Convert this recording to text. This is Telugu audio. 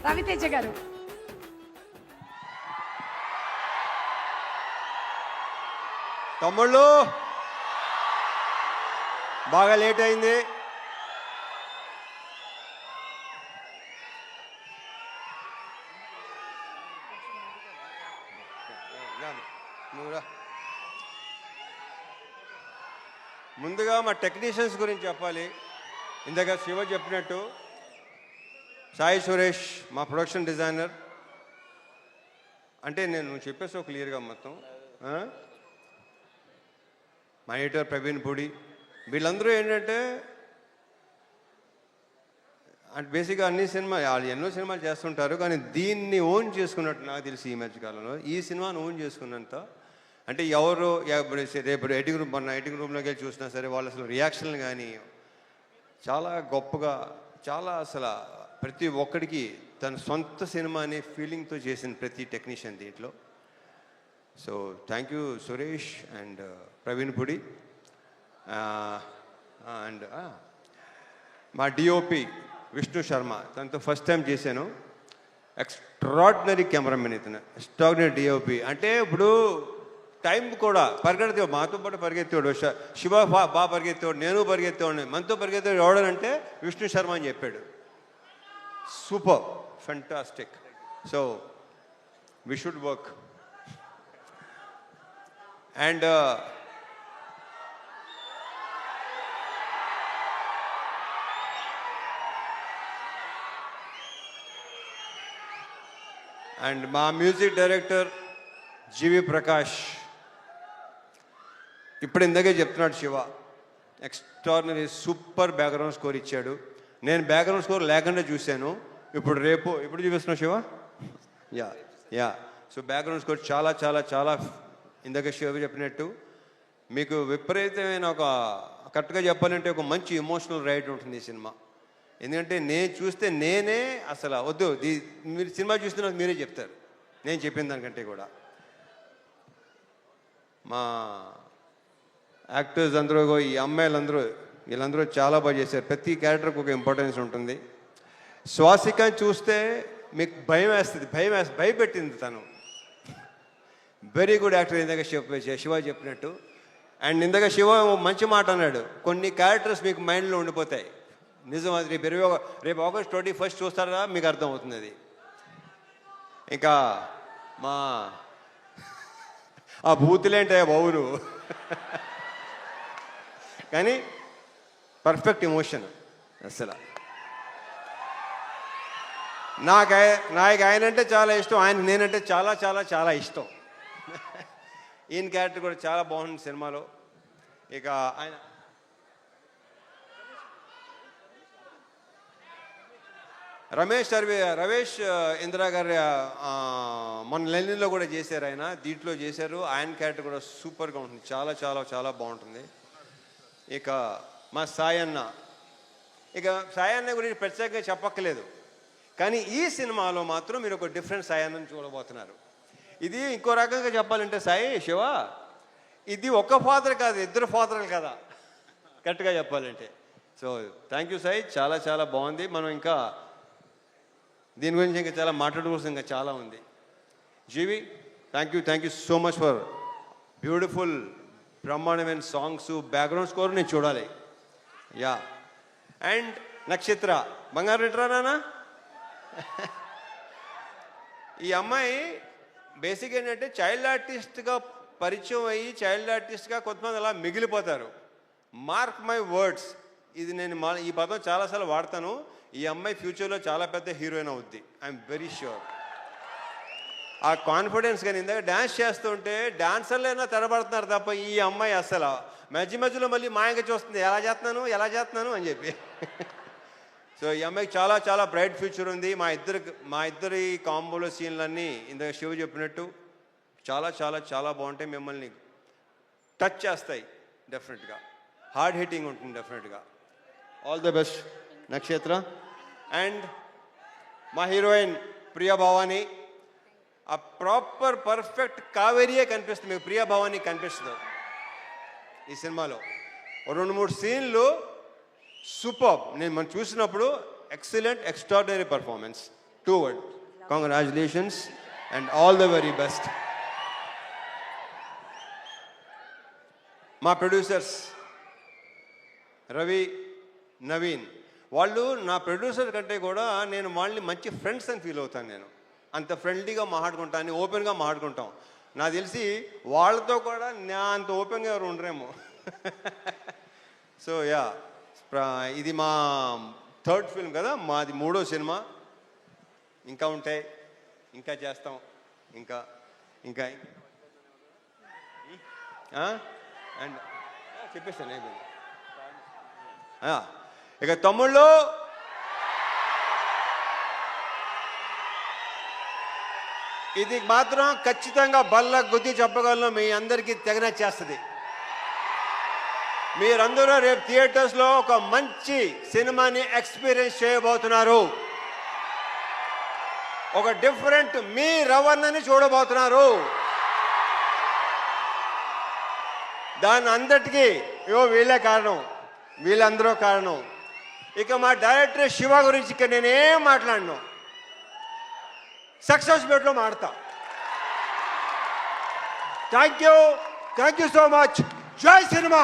రవితేజ గారు. తమ్ముళ్ళు బాగా లేట్ అయింది. ముందుగా మా టెక్నీషియన్స్ గురించి చెప్పాలి. ఇందాక శివ చెప్పినట్టు సాయి సురేష్ మా ప్రొడక్షన్ డిజైనర్. అంటే నేను చెప్పేసావు క్లియర్గా మొత్తం. మా ఎడిటర్ ప్రవీణ్ పూడి, వీళ్ళందరూ ఏంటంటే అంటే బేసిక్గా అన్ని వాళ్ళు ఎన్నో సినిమాలు చేస్తుంటారు, కానీ దీన్ని ఓన్ చేసుకున్నట్టు నాకు తెలిసి ఈ మధ్యకాలంలో ఈ సినిమాను ఓన్ చేసుకున్నంత అంటే ఎవరు రేపు ఎడిటింగ్ రూమ్ మొన్న ఎడిటింగ్ రూమ్లోకి వెళ్ళి చూసినా సరే వాళ్ళు అసలు రియాక్షన్లు కానీ చాలా గొప్పగా, చాలా అసలు ప్రతి ఒక్కడికి తన సొంత సినిమా అనే ఫీలింగ్తో చేసిన ప్రతి టెక్నీషియన్ దీంట్లో. So thank you Suresh and Praveen Pudi. And మా డిఓపి విష్ణు శర్మ, తనతో ఫస్ట్ టైం చేశాను. ఎక్స్ట్రాడినరీ కెమెరామెన్ ఇతను, ఎక్స్ట్రాడినరీ డిఓపి. అంటే ఇప్పుడు టైం కూడా పరిగెత్తేవాడు, మాతో పాటు పరిగెత్తేవాడు. శివ బాగా పరిగెత్తేవాడు, నేను పరిగెత్తేవాడిని. మనతో పరిగెత్తేవాడు ఎవడనంటే విష్ణు శర్మ అని చెప్పాడు. Super, fantastic. So we should work. And and మా మ్యూజిక్ డైరెక్టర్ జీవి ప్రకాష్. ఇప్పుడు ఇందాకే చెప్తున్నాడు Siva, extraordinary super background score ఇచ్చాడు. నేను బ్యాక్గ్రౌండ్ స్కోర్ లేకుండా చూశాను. ఇప్పుడు చూపిస్తున్నావు Siva. Yeah so background score చాలా చాలా చాలా ఇందాక శివ చెప్పినట్టు మీకు విపరీతమైన ఒక కరెక్ట్గా చెప్పాలంటే ఒక మంచి ఎమోషనల్ రైడ్ ఉంటుంది ఈ సినిమా. ఎందుకంటే నేను చూస్తే నేనే అసలు వద్దు, మీరు సినిమా చూస్తే నాకు మీరే చెప్తారు నేను చెప్పిన దానికంటే కూడా. మా యాక్టర్స్ అందరూ, ఈ అమ్మాయిలందరూ, వీళ్ళందరూ చాలా బాగా చేశారు. ప్రతి క్యారెక్టర్కి ఒక ఇంపార్టెన్స్ ఉంటుంది. శ్వాసిక చూస్తే మీకు భయపెట్టింది తను. Very good actor. ఇందాక శివ చెప్పినట్టు. అండ్ ఇందాక శివ మంచి మాట అన్నాడు, కొన్ని క్యారెక్టర్స్ మీకు మైండ్లో ఉండిపోతాయి. నిజం అది. రేపు ఆగస్ట్ 21 చూస్తారా మీకు అర్థమవుతుంది అది. ఇంకా మా ఆ బూతులేంటే బావును కానీ పర్ఫెక్ట్ ఎమోషన్ అసలు. నాకు ఆయన అంటే చాలా ఇష్టం, నేనంటే చాలా చాలా చాలా ఇష్టం. ఈయన క్యారెక్టర్ కూడా చాలా బాగుంది సినిమాలో. ఇక ఆయన రమేష్ ఇందిరా గారి మన లెనిన్లో కూడా చేశారు ఆయన, దీంట్లో చేశారు. ఆయన క్యారెక్టర్ కూడా సూపర్గా ఉంటుంది, చాలా చాలా చాలా బాగుంటుంది. ఇక మా సాయన్న, సాయన్న గురించి ప్రత్యేకంగా చెప్పక్కలేదు, కానీ ఈ సినిమాలో మాత్రం మీరు ఒక డిఫరెంట్ సాయన్నని చూడబోతున్నారు. ఇది ఇంకో రకంగా చెప్పాలంటే సాయి శివ, ఇది ఒక్క ఫాదర్ కాదు, ఇద్దరు ఫాదర్లు కదా కరెక్ట్గా చెప్పాలంటే. సో థ్యాంక్ యూ సాయి, చాలా చాలా బాగుంది. మనం ఇంకా దీని గురించి ఇంకా చాలా మాట్లాడుకోవాల్సి ఇంకా చాలా ఉంది. GV, thank you so much for beautiful బ్రహ్మాండమైన సాంగ్స్, బ్యాక్గ్రౌండ్ స్కోర్ నేను చూడాలి. యా. అండ్ నక్షత్ర బంగారు రిటరానా. ఈ అమ్మాయి బేసిక్ ఏంటంటే చైల్డ్ ఆర్టిస్ట్గా పరిచయం అయ్యి చైల్డ్ ఆర్టిస్ట్గా కొంతమంది అలా మిగిలిపోతారు. మార్క్ మై వర్డ్స్, ఇది నేను ఈ పదం చాలాసార్లు వాడతాను. ఈ అమ్మాయి ఫ్యూచర్లో చాలా పెద్ద హీరోయిన్ అవుద్ది, ఐఎమ్ వెరీ ష్యూర్. ఆ కాన్ఫిడెన్స్. కానీ ఇందాక డ్యాన్స్ చేస్తుంటే డాన్సర్లైనా తెరబడుతున్నారు తప్ప ఈ అమ్మాయి అస్సలు మధ్యలో మళ్ళీ మాయంగా చూస్తుంది, ఎలా చేస్తున్నాను అని చెప్పి. సో ఈ అమ్మాయికి చాలా చాలా బ్రైట్ ఫ్యూచర్ ఉంది. మా ఇద్దరి కాంబోలో సీన్లన్నీ ఇందాక శివ చెప్పినట్టు చాలా చాలా చాలా బాగుంటాయి. మిమ్మల్ని టచ్ చేస్తాయి డెఫినెట్గా, హార్డ్ హిట్టింగ్ ఉంటుంది డెఫినెట్గా. ఆల్ ది బెస్ట్ నక్షత్ర. అండ్ మా హీరోయిన్ ప్రియా భవాని, ఆ ప్రాపర్ పర్ఫెక్ట్ కావేరియే కనిపిస్తుంది మీకు, ప్రియా భవాని కనిపిస్తుంది ఈ సినిమాలో. 2-3 సీన్లు సూపర్. మనం చూసినప్పుడు excellent, extraordinary performance, 2 words. Congratulations and all the very best. మా ప్రొడ్యూసర్స్ రవి, నవీన్, వాళ్ళు నా ప్రొడ్యూసర్ కంటే కూడా నేను వాళ్ళని మంచి ఫ్రెండ్స్ అని ఫీల్ అవుతాను. నేను అంత ఫ్రెండ్లీగా మాట్లాడుకుంటాను, ఓపెన్గా మాట్లాడుకుంటాం. నాకు తెలిసి వాళ్ళతో కూడా నా అంత ఓపెన్గా ఎవరు ఉండరేమో. సో యా, ఇది మా 3rd ఫిల్మ్ కదా, మాది 3వ సినిమా. ఇంకా ఉంటాయి, ఇంకా చేస్తాం, ఇంకా ఇంకా అండ్ చెప్పేస్తాను అయిపోయింది. ఇక తమ్ముళ్ళు, ఇది మాత్రం ఖచ్చితంగా బల్ల గుద్ది చెప్పగలను, మీ అందరికీ తెగన చేస్తుంది. మీరందరూ రేపు థియేటర్స్లో ఒక మంచి సినిమాని ఎక్స్పీరియన్స్ చేయబోతున్నారు. ఒక డిఫరెంట్ మీ రవణని చూడబోతున్నారు. దాని అందరికీ వీళ్ళే కారణం, వీళ్ళందరూ కారణం. ఇక మా డైరెక్టర్ శివ గురించి ఇక నేనేం మాట్లాడను, సక్సెస్ మీట్లో మాడతా. Thank you so much. జై సినిమా.